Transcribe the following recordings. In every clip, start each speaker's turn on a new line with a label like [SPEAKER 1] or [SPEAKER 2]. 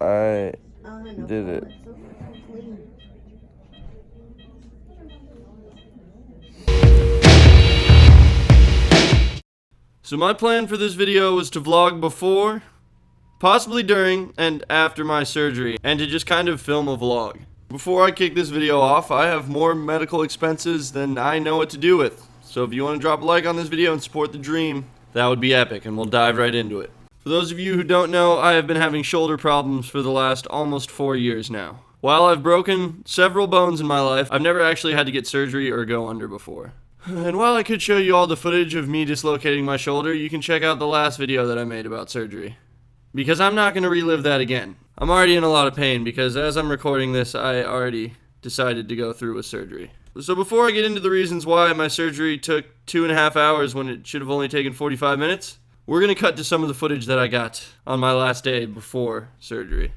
[SPEAKER 1] I did it. So my plan for this video was to vlog before, possibly during, and after my surgery, and to just kind of film a vlog. Before I kick this video off, I have more medical expenses than I know what to do with. So if you want to drop a like on this video and support the dream, that would be epic, and we'll dive right into it. For those of you who don't know, I have been having shoulder problems for the last almost 4 years now. While I've broken several bones in my life, I've never actually had to get surgery or go under before. And while I could show you all the footage of me dislocating my shoulder, you can check out the last video that I made about surgery. Because I'm not going to relive that again. I'm already in a lot of pain because as I'm recording this, I already decided to go through with surgery. So before I get into the reasons why my surgery took 2.5 hours when it should have only taken 45 minutes, we're going to cut to some of the footage that I got on my last day before surgery.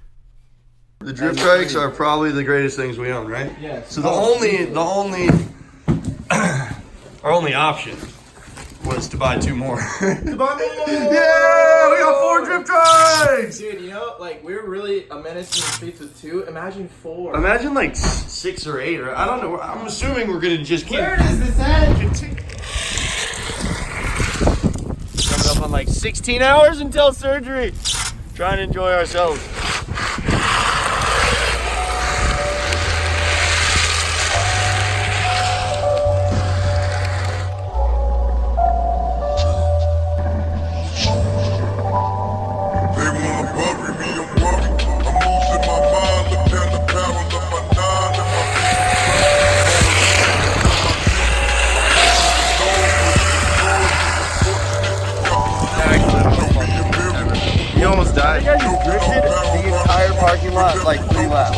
[SPEAKER 1] The drift bikes are probably the greatest things we own, right?
[SPEAKER 2] Yeah.
[SPEAKER 1] So our only option was to buy 2 more.
[SPEAKER 2] Yeah,
[SPEAKER 1] we got 4 drift bikes!
[SPEAKER 2] dude, you know, like, we're really a menace in the streets with 2. Imagine 4.
[SPEAKER 1] Imagine like 6 or 8, or I don't know. I'm assuming we're gonna just keep.
[SPEAKER 2] Where does this end?
[SPEAKER 1] Coming up on like 16 hours until surgery. Trying to enjoy ourselves. You almost died. I think I just drifted the entire parking lot like 3 laps.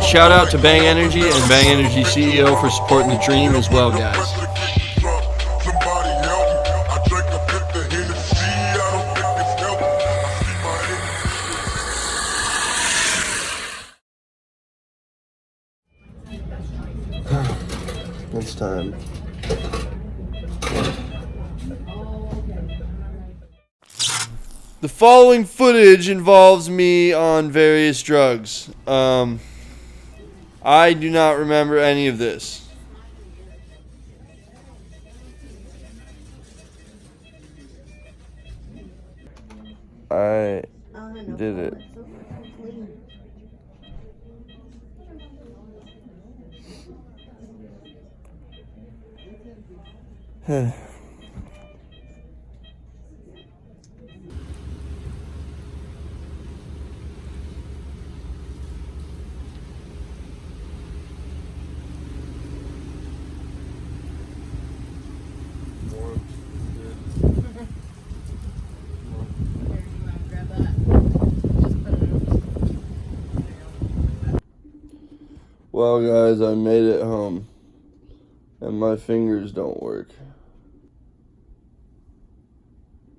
[SPEAKER 1] Shout out to Bang Energy and Bang Energy CEO for supporting the dream as well, guys. It's time. The following footage involves me on various drugs. I do not remember any of this. I did it. Well, guys, I made it home, and my fingers don't work.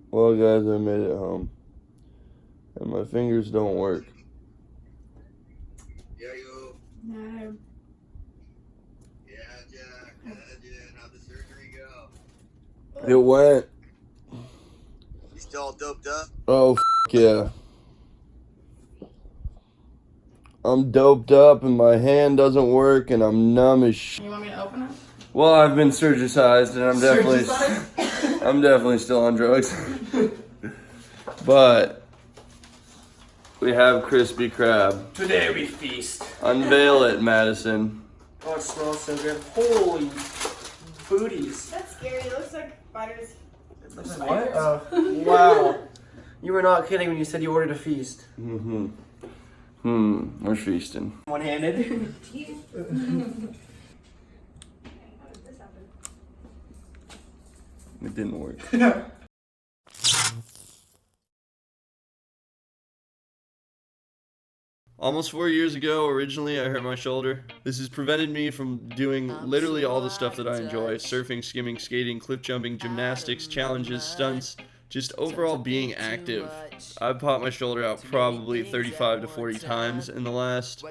[SPEAKER 1] Well, guys, I made it home, and my fingers don't work.
[SPEAKER 3] Yeah, yo.
[SPEAKER 4] No.
[SPEAKER 3] Yeah, Jack. How'd the surgery go?
[SPEAKER 1] It went.
[SPEAKER 3] You still all doped up?
[SPEAKER 1] Oh, yeah. I'm doped up and my hand doesn't work and I'm numb as shit.
[SPEAKER 2] You want me to open it?
[SPEAKER 1] Well, I've been surgicized and I'm definitely still on drugs. But we have crispy crab.
[SPEAKER 4] Today we feast.
[SPEAKER 1] Unveil it, Madison.
[SPEAKER 4] Oh, it smells so good. Holy booties.
[SPEAKER 5] That's scary. It looks like spiders.
[SPEAKER 4] What? Oh, wow. You were not kidding when you said you ordered a feast.
[SPEAKER 1] We're feasting.
[SPEAKER 4] One-handed.
[SPEAKER 5] How did this happen?
[SPEAKER 1] It didn't work. Almost 4 years ago, originally, I hurt my shoulder. This has prevented me from doing literally all the stuff that I enjoy. Surfing, skimming, skating, cliff jumping, gymnastics, challenges, stunts, just overall being active. I've popped my shoulder out probably 35 to 40 times in the last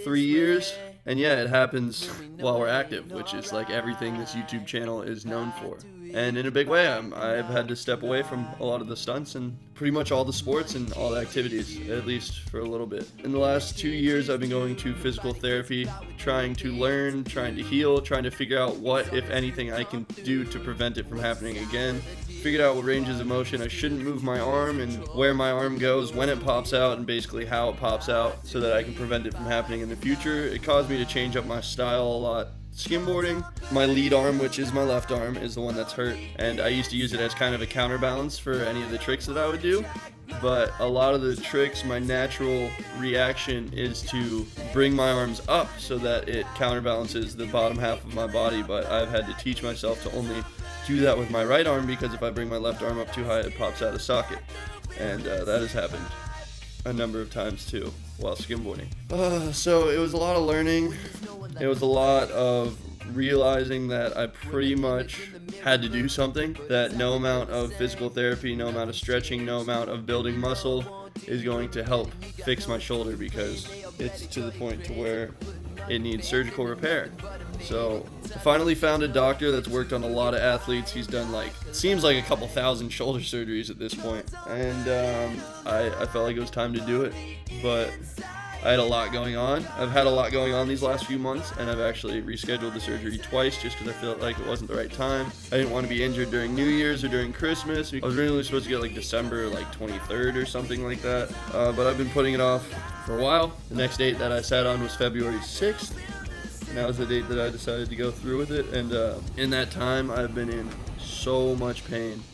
[SPEAKER 1] 3 years. And yeah, it happens while we're active, which is like everything this YouTube channel is known for. And in a big way, I've had to step away from a lot of the stunts and pretty much all the sports and all the activities, at least for a little bit. In the last 2 years, I've been going to physical therapy, trying to learn, trying to heal, trying to figure out what, if anything, I can do to prevent it from happening again. Figured out what ranges of motion I shouldn't move my arm and where my arm goes when it pops out and basically how it pops out so that I can prevent it from happening in the future. It caused me to change up my style a lot. Skimboarding, my lead arm, which is my left arm, is the one that's hurt, and I used to use it as kind of a counterbalance for any of the tricks that I would do. But a lot of the tricks, my natural reaction is to bring my arms up so that it counterbalances the bottom half of my body, but I've had to teach myself to only do that with my right arm because if I bring my left arm up too high, it pops out of socket. And that has happened a number of times too while skimboarding. So it was a lot of learning. It was a lot of realizing that I pretty much had to do something, that no amount of physical therapy, no amount of stretching, no amount of building muscle is going to help fix my shoulder because it's to the point to where it needs surgical repair. So I finally found a doctor that's worked on a lot of athletes. He's done like, it seems like a couple thousand shoulder surgeries at this point. And I felt like it was time to do it. But I had a lot going on. I've had a lot going on these last few months, and I've actually rescheduled the surgery twice just because I felt like it wasn't the right time. I didn't want to be injured during New Year's or during Christmas. I was originally supposed to get like December like 23rd or something like that, but I've been putting it off for a while. The next date that I sat on was February 6th. And that was the date that I decided to go through with it, and in that time I've been in so much pain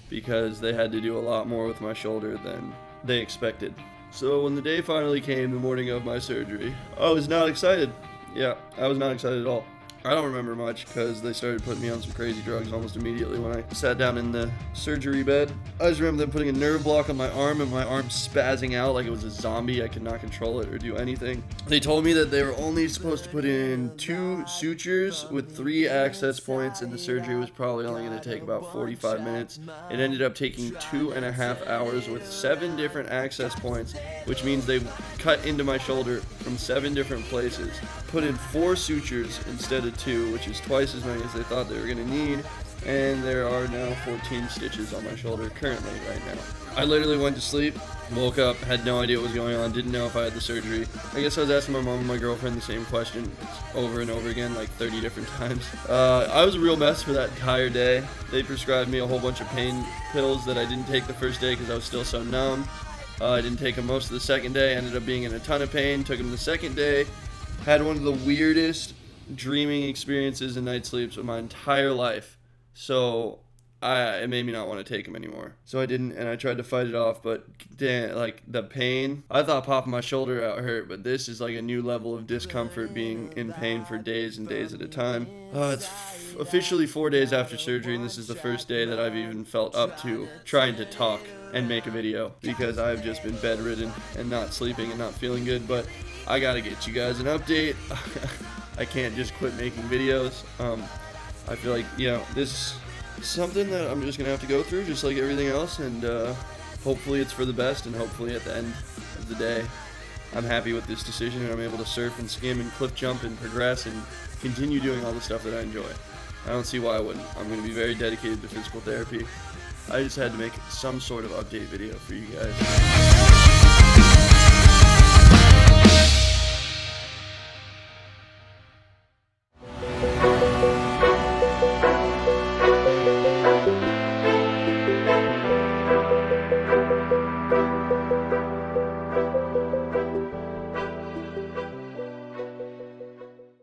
[SPEAKER 1] because they had to do a lot more with my shoulder than they expected. So when the day finally came, the morning of my surgery, I was not excited. Yeah, I was not excited at all. I don't remember much because they started putting me on some crazy drugs almost immediately when I sat down in the surgery bed. I just remember them putting a nerve block on my arm and my arm spazzing out like it was a zombie. I could not control it or do anything. They told me that they were only supposed to put in 2 sutures with 3 access points, and the surgery was probably only going to take about 45 minutes. It ended up taking 2.5 hours with 7 different access points, which means they cut into my shoulder from 7 different places, put in 4 sutures instead of 2, which is twice as many as they thought they were going to need, and there are now 14 stitches on my shoulder currently right now. I literally went to sleep, woke up, had no idea what was going on, didn't know if I had the surgery. I guess I was asking my mom and my girlfriend the same question over and over again, like 30 different times. I was a real mess for that entire day. They prescribed me a whole bunch of pain pills that I didn't take the first day because I was still so numb. I didn't take them most of the second day, ended up being in a ton of pain, took them the second day, had one of the weirdest dreaming experiences and night sleeps of my entire life. So it made me not want to take them anymore. So I didn't, and I tried to fight it off, but damn, like the pain. I thought popping my shoulder out hurt, but this is like a new level of discomfort, being in pain for days and days at a time. It's officially 4 days after surgery, and this is the first day that I've even felt up to trying to talk and make a video because I've just been bedridden and not sleeping and not feeling good. But I gotta get you guys an update. I can't just quit making videos. I feel like, this is something that I'm just gonna have to go through just like everything else, and hopefully it's for the best, and hopefully at the end of the day I'm happy with this decision and I'm able to surf and skim and cliff jump and progress and continue doing all the stuff that I enjoy. I don't see why I wouldn't. I'm gonna be very dedicated to physical therapy. I just had to make some sort of update video for you guys.